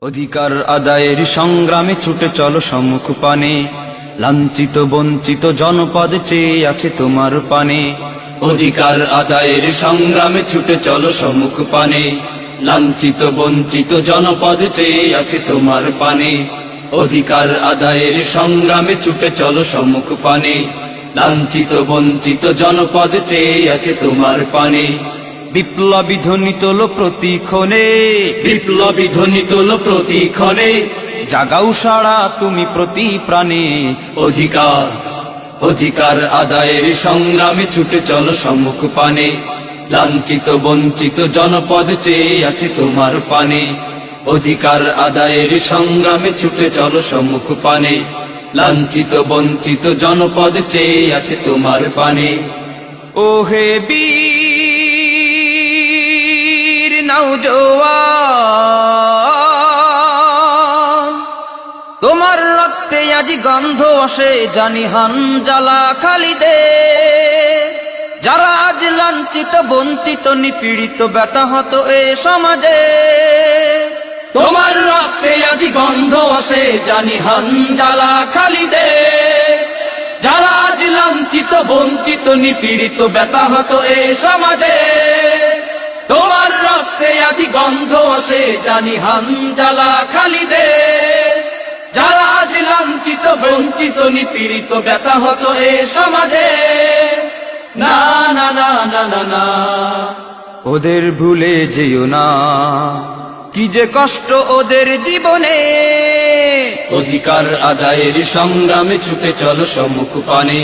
অধিকার আদায়ের সংগ্রামে ছুটে চলো সম্মুখ পানে, লাঞ্ছিত বঞ্চিত জনপদ চেয়ে আছে তোমার পানে। অধিকার আদায়ের সংগ্রামে ছুটে চলো সম্মুখ পানে, লাঞ্ছিত বঞ্চিত জনপদ চেয়ে আছে তোমার পানে। অধিকার আদায়ের সংগ্রামে ছুটে চলো সম্মুখ পানে, লাঞ্ছিত বঞ্চিত জনপদ চেয়ে আছে তোমার পানে। বিপ্লবী ধ্বনি তোলো প্রতিক্ষণে, বিপ্লবী ধ্বনি তোলো প্রতিক্ষণে, জাগাও সাড়া তুমি প্রতি প্রাণে। অধিকার অধিকার আদায়ের সংগ্রামে ছুটে চলো সম্মুখ পানে, লাঞ্ছিত বঞ্চিত জনপদ চেয়ে আছে তোমার পানে। অধিকার আদায়ের সংগ্রামে ছুটে চলো সম্মুখ পানে, লাঞ্ছিত বঞ্চিত জনপদ চেয়ে আছে তোমার পানে। ও হে বীর নওজোয়ান, তোমার রক্তে আজি গন্ধ আসে জানি হানজালা খালিদে। যারা আজ লাঞ্ছিত বঞ্চিত নিপীড়িত ব্যথাহত এ সমাজে, তোমার রক্তে আজি গন্ধ আসে জানি হানজালা খালিদে। যারা আজ লাঞ্ছিত বঞ্চিত নিপীড়িত ব্যথাহত এ সমাজে, তোমার রক্তে আজি গন্ধ আসে জানি হানজালা খালিদে। যারা আজ লাঞ্ছিত বঞ্চিত নিপীড়িত ব্যথাহত এ সমাজে, না না না না না না, ওদের ভুলে যেও না, কি যে কষ্ট ওদের জীবনে। অধিকার আদায়ের সংগ্রামে ছুটে চলো সম্মুখ পানে,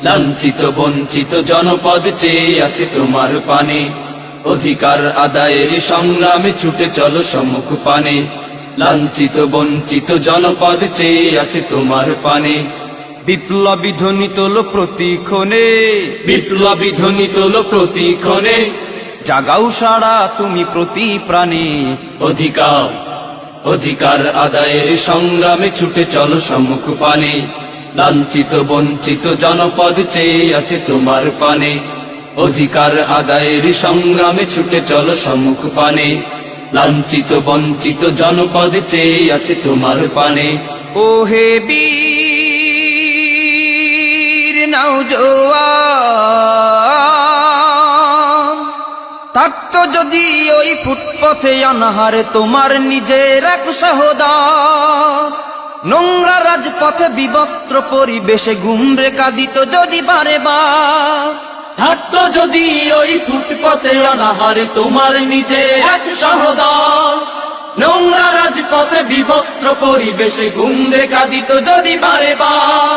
লাঞ্ছিত বঞ্চিত জনপদ চেয়ে আছে তোমার পানে। অধিকার আদায়ের সংগ্রামে ছুটে চলো সম্মুখ পানে, লাঞ্ছিত বঞ্চিত জনপদ চেয়ে আছে তোমার পানে। বিপ্লবী ধ্বনি তোলো প্রতিক্ষণে, বিপ্লবী ধ্বনি তোলো প্রতিক্ষণে, জাগাও সাড়া তুমি প্রতি প্রাণে। অধিকার অধিকার আদায়ের সংগ্রামে ছুটে চলো সম্মুখ পানে, লাঞ্ছিত বঞ্চিত জনপদ চেয়ে আছে তোমার পানে। অধিকার আদায়ের সংগ্রামে ছুটে চলো সম্মুখ পানে, লাঞ্ছিত বঞ্চিত জনপদ চেয়ে আছে তোমার পানে। ও হে বীর নওজোয়ান, থাকতো যদি ওই ফুটপথে অনাহারে তোমার নিজের এক সহোদর, নোংরা রাজপথে বিবস্ত্র পরিবেশে গুমরে কাঁদিত যদি বারে বার। থাকতো যদি ওই ফুটপথে অনাহারে তোমার নিজের এক সহোদর, নোংরা রাজপথে বিবস্ত্র পরিবেশে গুমরে কাঁদিত যদি বারে বার।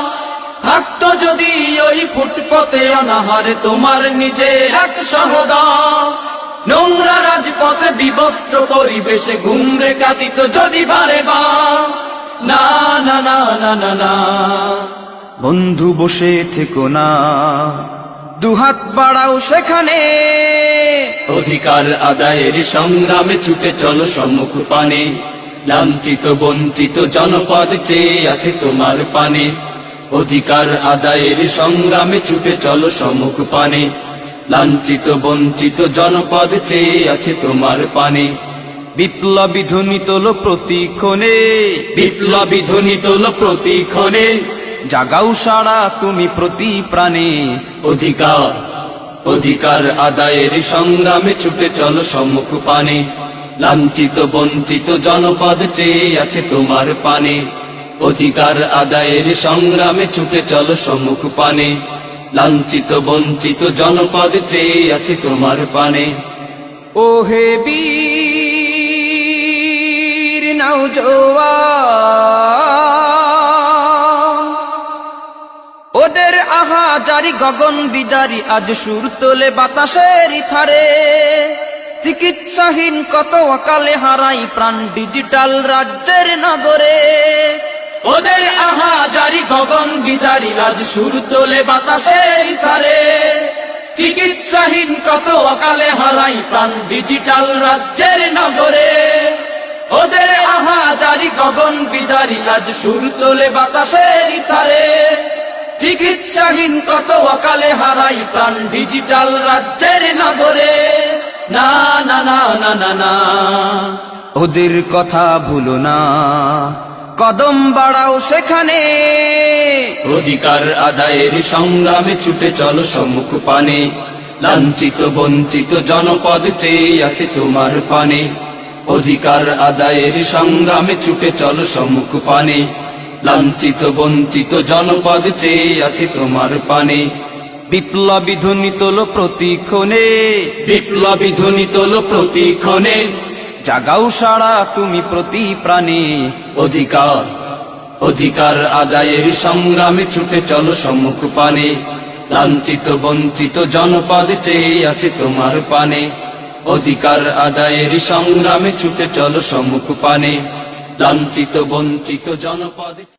থাকতো যদি ওই ফুটপথে অনাহারে তোমার নিজের এক সহোদর, নোংরা রাজপথে বিবস্ত্র পরিবেশে গুমরে কাঁদিত যদি বারে বার। না না না না না না, বন্ধু বসে থেকো না, দুহাত বাড়াও সেখানে। অধিকার আদায়ের সংগ্রামে ছুটে চলো সম্মুখ পানে, লাঞ্ছিত বঞ্চিত জনপদ চেয়ে আছে তোমার পানে। অধিকার আদায়ের সংগ্রামে ছুটে চলো সম্মুখ পানে, লাঞ্ছিত বঞ্চিত জনপদ চেয়ে আছে তোমার পানে। বিপ্লবী ধ্বনি তোলো প্রতিক্ষণে, বিপ্লবী ধ্বনি তোলো প্রতিক্ষণে, জাগাও সাড়া তুমি প্রতি প্রাণে। অধিকার অধিকার আদায়ের সংগ্রামে ছুটে চলো সম্মুখ পানে, লাঞ্ছিত বঞ্চিত জনপদ চেয়ে আছে তোমার পানে। অধিকার আদায়ের সংগ্রামে ছুটে চলো সম্মুখ পানে, লাঞ্ছিত বঞ্চিত জনপদ চেয়ে আছে তোমার পানে। ও হে বীর নওজোয়ান, ওদের আহাজারি গগন বিদারি আজ সুর তোলে বাতাসের ইথারে। চিকিৎসাহীন কত অকালে হারাই প্রাণ ডিজিটাল রাজ্যের নগরে। ওদের আহাজারি গগন বিদারি আজ সুর তোলে বাতাসের ইথারে। চিকিৎসাহীন কত অকালে হারাই প্রাণ ডিজিটাল রাজ্যের নগরে। ওদের আহাজারি গগন বিদারি আজ সুর তোলে বাতাসের ইথারে। চিকিৎসাহীন কত অকালে হারাই প্রাণ ডিজিটাল রাজ্যের নগরে। না না না না না না, ওদের কথা ভুলো না, কদম বাড়াও সেখানে। অধিকার আদায়ের সংগ্রামে ছুটে চলো সম্মুখ পানে, লাঞ্ছিত বঞ্চিত জনপদ চেয়ে আছে তোমার পানে। অধিকার আদায়ের সংগ্রামে ছুটে চলো সম্মুখ পানে, লাঞ্ছিত বঞ্চিত জনপদ চেয়ে আছে তোমার পানে। বিপ্লবী ধ্বনি তোলো প্রতিক্ষণে, বিপ্লবী ধ্বনি তোলো প্রতিক্ষণে, জাগাও সারা তুমি প্রতি প্রাণে। অধিকার অধিকার আদায়ের সংগ্রামে ছুটে চলো সম্মুখ পানে, লাঞ্ছিত বঞ্চিত জনপদ চেয়ে আছে তোমার পানে। অধিকার আদায়ের সংগ্রামে ছুটে চলো সম্মুখ পানে, লাঞ্ছিত বঞ্চিত জনপদ।